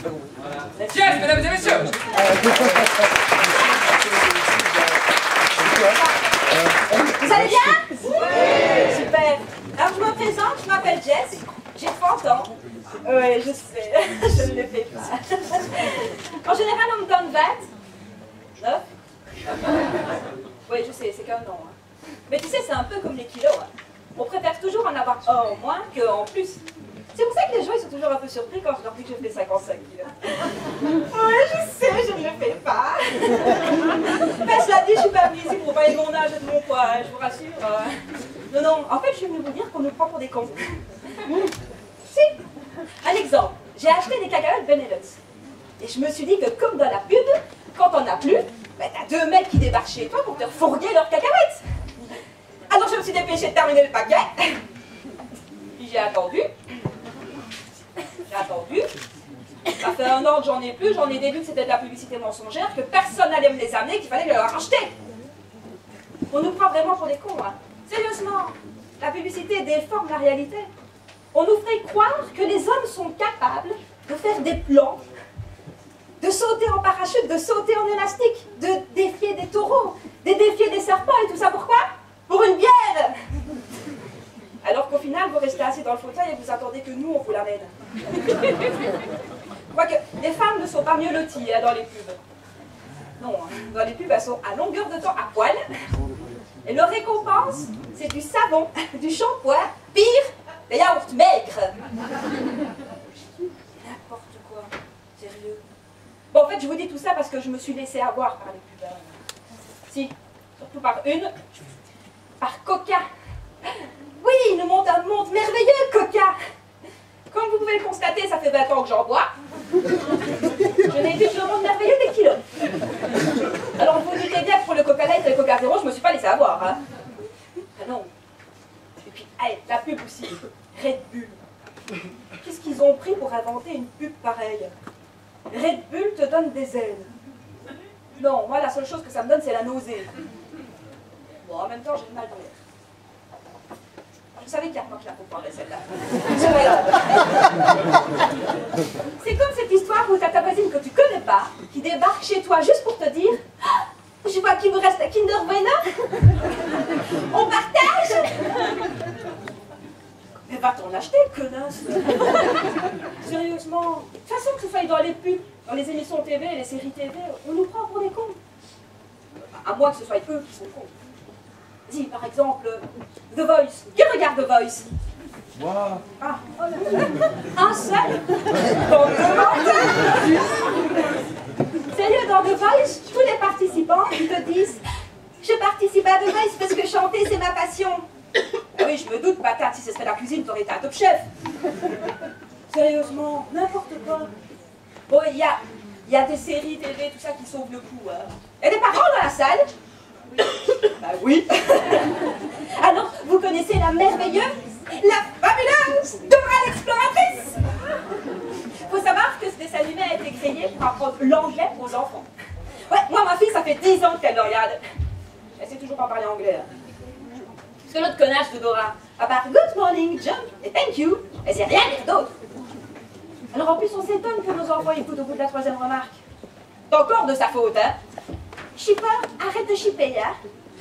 Yes, mesdames et messieurs. Vous allez bien? Oui. Super. Alors je me présente, je m'appelle Jess, j'ai 30 ans. Oui, je sais, je ne le fais pas. En général, on me donne 20. 9. Oui, je sais, c'est qu'un nom. Hein. Mais tu sais, c'est un peu comme les kilos. Hein. On préfère toujours en avoir un en moins qu'en plus. C'est pour ça que les gens ils sont toujours un peu surpris quand je leur dis que je fais 55 kilos. Oui, je sais, je ne le fais pas. Mais cela dit, je suis pas venue ici pour parler de mon âge et de mon poids, hein, je vous rassure. Non, non, en fait, je suis venue vous dire qu'on nous prend pour des cons. Si, un exemple. J'ai acheté des cacahuètes Benelux. Et je me suis dit que comme dans la pub, quand on n'a plus, ben, t'as deux mecs qui débarquent chez toi pour te fourguer leurs cacahuètes. Alors je me suis dépêchée de terminer le paquet. Puis j'ai attendu. Ça fait 1 an que j'en ai plus, j'en ai déduit que c'était de la publicité mensongère, que personne n'allait me les amener, qu'il fallait que je les racheter. On nous prend vraiment pour des cons, hein. Sérieusement, la publicité déforme la réalité. On nous ferait croire que les hommes sont capables de faire des plans, de sauter en parachute, de sauter en élastique, de défier des taureaux, de défier des serpents, et tout ça pourquoi? Pour une bière. Alors qu'au final, vous restez assis dans le fauteuil et vous attendez que nous, on vous l'amène. Quoique, les femmes ne sont pas mieux loties hein, dans les pubs. Non, hein, dans les pubs, elles sont à longueur de temps à poil. Et leur récompense, c'est du savon, du shampoing, pire, des yaourts maigres. N'importe quoi, sérieux. Bon, en fait, je vous dis tout ça parce que je me suis laissée avoir par les pubs. Si, surtout par une, par Coca. Oui, il nous montre un monde merveilleux, Coca. Comme vous pouvez le constater, ça fait 20 ans que j'en bois. Je n'ai vu que le monde merveilleux des kilos. Alors vous vous doutez bien que pour le Coca Light et le Coca Zéro, je ne me suis pas laissé avoir. Hein. Ah non. Et puis, hey, la pub aussi. Red Bull. Qu'est-ce qu'ils ont pris pour inventer une pub pareille? Red Bull te donne des ailes. Non, moi la seule chose que ça me donne, c'est la nausée. Bon, en même temps, j'ai le mal de l'air. Vous savez qu'il y a pas que la comprendrait celle-là. C'est comme cette histoire où tu as ta voisine que tu connais pas, qui débarque chez toi juste pour te dire ah, je vois qu'il vous reste un Kinder Bueno. On partage. Mais va t'en acheter, connasse. Sérieusement. De toute façon, que ce soit dans les pubs, dans les émissions TV, les séries TV, on nous prend pour des cons. À moins que ce soit eux qui sont cons. Dis, par exemple, The Voice. Qui regarde The Voice? Moi. Ah, oh là là. Un seul? Bon, sérieux, dans The Voice, tous les participants, ils te disent je participe à The Voice parce que chanter, c'est ma passion. Ah oui, je me doute, patate, si ce serait la cuisine, t'aurais été un top chef. Sérieusement, n'importe quoi. Bon, il y a des séries TV, tout ça qui sauvent le coup. Il y a des parents dans la salle? Bah oui. Alors, vous connaissez la merveilleuse, la fabuleuse Dora l'exploratrice. Faut savoir que ce dessin animé a été créé pour apprendre l'anglais aux enfants. Ouais, moi, ma fille, ça fait 10 ans qu'elle le regarde. Elle sait toujours pas parler anglais. Parce que l'autre connasse de Dora, à part Good morning, jump et thank you, elle sait rien dire d'autre. Alors en plus, on s'étonne que nos enfants écoutent au bout de la 3e remarque. C'est encore de sa faute, hein. Shipper, arrête de shipper, hein.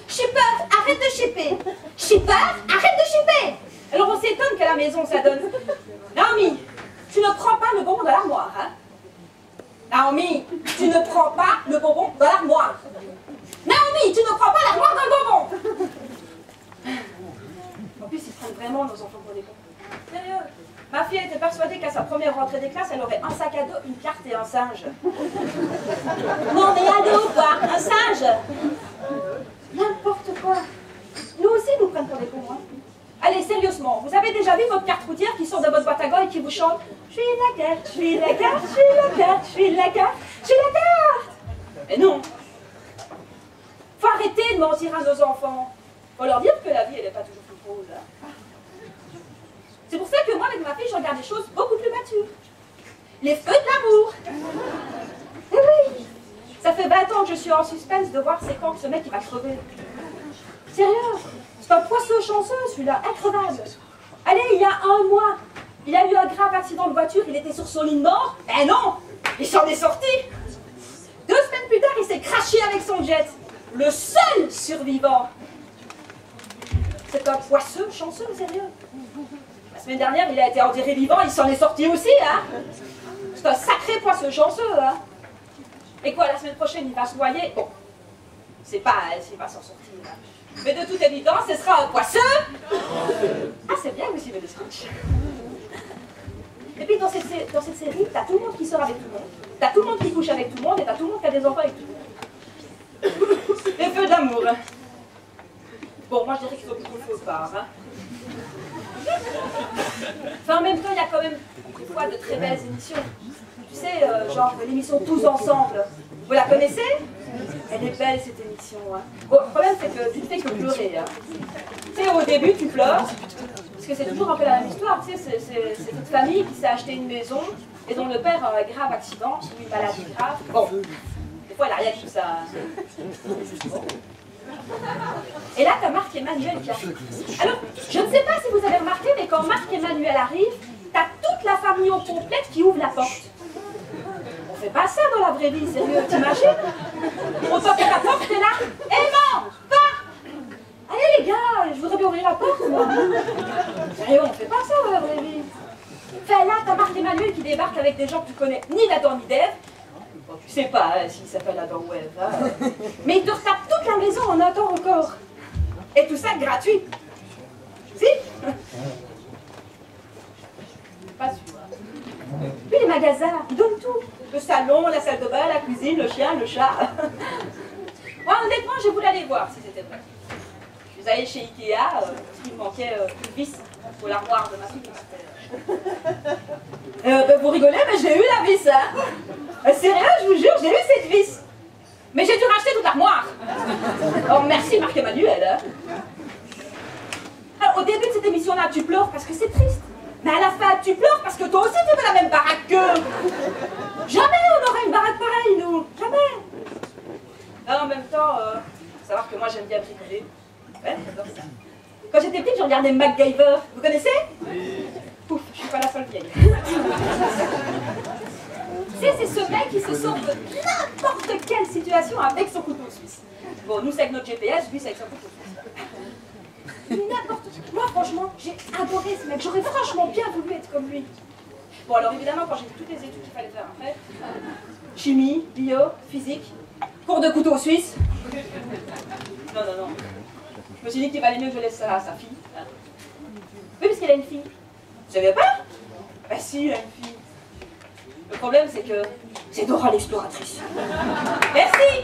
Shipper, arrête de shipper. Shipper, arrête de shipper. Alors on s'étonne qu'à la maison ça donne. Naomi, tu ne prends pas le bonbon dans l'armoire, hein. Naomi, tu ne prends pas le bonbon dans l'armoire. Naomi, tu ne prends pas l'armoire dans le bonbon. En plus, ils prennent vraiment nos enfants pour des cons. Sérieux. Ma fille était persuadée qu'à sa première rentrée des classes, elle aurait un sac à dos, une carte et un singe. Non mais allô quoi, un singe. N'importe quoi. Nous aussi nous prennent pour des cons, hein. Allez, sérieusement, vous avez déjà vu votre carte routière qui sort de votre boîte à gants et qui vous chante « Je suis la carte, je suis la carte, je suis la carte, je suis la carte, je suis la carte !» Mais non. Faut arrêter de mentir à nos enfants. Faut leur dire que la vie, elle n'est pas toujours plus rose, hein. C'est pour ça que moi, avec ma fille, je regarde des choses beaucoup plus matures. Les feux de l'amour. Eh oui. Ça fait 20 ans que je suis en suspense de voir c'est quand ce mec il va crever. Sérieux. C'est un poisson chanceux, celui-là, increvable. Allez, il y a 1 mois, il a eu un grave accident de voiture, il était sur son lit de mort. Eh non, il s'en est sorti. 2 semaines plus tard, il s'est craché avec son jet. Le seul survivant. C'est un poisseux chanceux, sérieux. La semaine dernière, il a été enterré vivant, il s'en est sorti aussi, hein. C'est un sacré poisseux chanceux, hein. Et quoi, la semaine prochaine, il va se noyer? Bon, c'est pas s'il va s'en sortir, hein. Mais de toute évidence, ce sera un poisseux. Ah, c'est bien, vous suivez le sketch. Et puis, dans cette série, t'as tout le monde qui sort avec tout le monde. T'as tout le monde qui couche avec tout le monde, et t'as tout le monde qui a des enfants avec tout le monde. Et peu d'amour. Bon, moi, je dirais qu'ils sont plutôt faux part, hein. Enfin, en même temps, il y a quand même des fois de très belles émissions. Tu sais, genre l'émission Tous Ensemble. Vous la connaissez? Elle est belle, cette émission. Hein. Bon, le problème, c'est que tu ne fais que pleurer. Hein. Tu sais, au début, tu pleures, parce que c'est toujours un peu la même histoire. Tu sais, c'est cette famille qui s'est acheté une maison et dont le père a un grave accident, ou une maladie grave. Bon, des fois, elle n'a rien de tout ça. Hein. Et là, tu as Marc-Emmanuel qui arrive. Alors, je ne sais pas si vous avez remarqué, mais quand Marc-Emmanuel arrive, tu as toute la famille au complète qui ouvre la porte. On fait pas ça dans la vraie vie, sérieux, t'imagines? On toque à la porte, t'es là. Aimant, va! Allez les gars, je voudrais bien ouvrir la porte, moi. Sérieux, on fait pas ça dans la vraie vie. Enfin là, t'as Marc-Emmanuel qui débarque avec des gens que tu connais ni d'Adam ni d'Ève. Bon, tu sais pas hein, s'il s'appelle Adam ou Ève. Hein. Mais il te retape toute la maison en un temps record. Et tout ça gratuit. Si? Pas sûr. Puis les magasins, ils donnent tout. Le salon, la salle de bain, la cuisine, le chien, le chat. Moi, honnêtement, je voulais aller voir si c'était vrai. Je suis allée chez Ikea, parce qu'il me manquait une vis pour l'armoire de ma fille. Ben, vous rigolez, mais j'ai eu la vis, hein. Sérieux, je vous jure, j'ai eu cette vis. Mais j'ai dû racheter toute l'armoire. Oh, merci Marc-Emmanuel. Hein. Alors, au début de cette émission-là, tu pleures parce que c'est triste. Mais à la fin, tu pleures parce que toi aussi, tu veux la même baraque qu'eux. Jamais on aurait une baraque pareille, nous. Jamais. Alors, en même temps, faut savoir que moi, j'aime bien bricoler. Ouais, j'adore ça. Quand j'étais petite, je regardais MacGyver. Vous connaissez? Pouf, je suis pas la seule vieille. Tu sais, c'est ce mec qui se sort de n'importe quelle situation avec son couteau suisse. Bon, nous, c'est avec notre GPS, lui, c'est avec son couteau suisse. N'importe quoi. Moi, franchement, j'ai adoré ce mec. J'aurais franchement bien voulu être comme lui. Bon, alors évidemment, quand j'ai vu toutes les études qu'il fallait faire après, chimie, bio, physique, cours de couteau suisse. Non, non, non. Je me suis dit qu'il valait mieux que je laisse ça à sa fille. Oui, parce qu'elle a une fille. Vous savez pas? Bah si, elle a une fille. Le problème, c'est que c'est Dora l'exploratrice. Merci.